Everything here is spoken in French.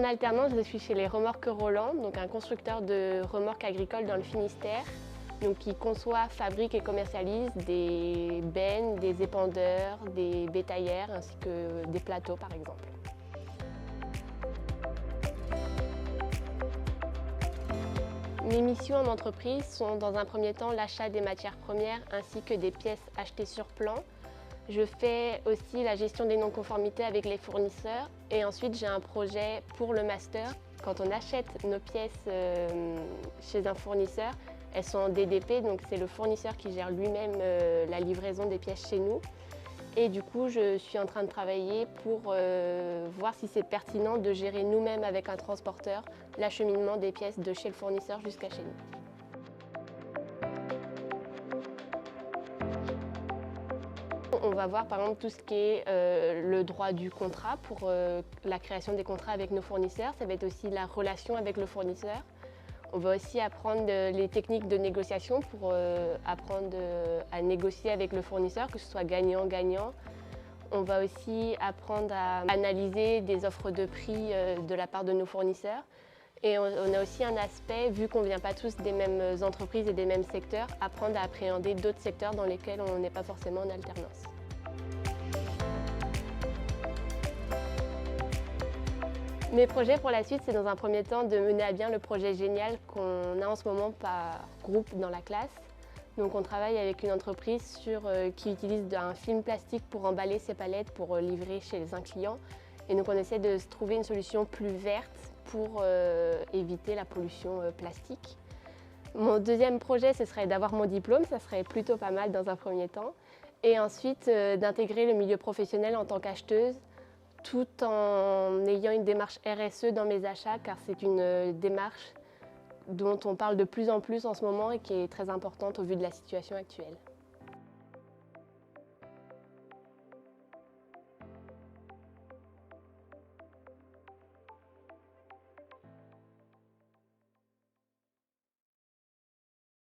En alternance, je suis chez les Remorques Roland, donc un constructeur de remorques agricoles dans le Finistère, donc qui conçoit, fabrique et commercialise des bennes, des épandeurs, des bétaillères ainsi que des plateaux par exemple. Mes missions en entreprise sont dans un premier temps l'achat des matières premières ainsi que des pièces achetées sur plan. Je fais aussi la gestion des non-conformités avec les fournisseurs et ensuite j'ai un projet pour le master. Quand on achète nos pièces chez un fournisseur, elles sont en DDP, donc c'est le fournisseur qui gère lui-même la livraison des pièces chez nous. Et du coup, je suis en train de travailler pour voir si c'est pertinent de gérer nous-mêmes avec un transporteur l'acheminement des pièces de chez le fournisseur jusqu'à chez nous. On va voir par exemple tout ce qui est le droit du contrat pour la création des contrats avec nos fournisseurs. Ça va être aussi la relation avec le fournisseur. On va aussi apprendre les techniques de négociation pour apprendre à négocier avec le fournisseur, que ce soit gagnant-gagnant. On va aussi apprendre à analyser des offres de prix de la part de nos fournisseurs. Et on a aussi un aspect, vu qu'on ne vient pas tous des mêmes entreprises et des mêmes secteurs, apprendre à appréhender d'autres secteurs dans lesquels on n'est pas forcément en alternance. Mes projets pour la suite, c'est dans un premier temps de mener à bien le projet génial qu'on a en ce moment par groupe dans la classe. Donc on travaille avec une entreprise qui utilise un film plastique pour emballer ses palettes pour livrer chez un client. Et donc on essaie de se trouver une solution plus verte pour éviter la pollution plastique. Mon deuxième projet, ce serait d'avoir mon diplôme, ça serait plutôt pas mal dans un premier temps. Et ensuite d'intégrer le milieu professionnel en tant qu'acheteuse, tout en ayant une démarche RSE dans mes achats, car c'est une démarche dont on parle de plus en plus en ce moment et qui est très importante au vu de la situation actuelle.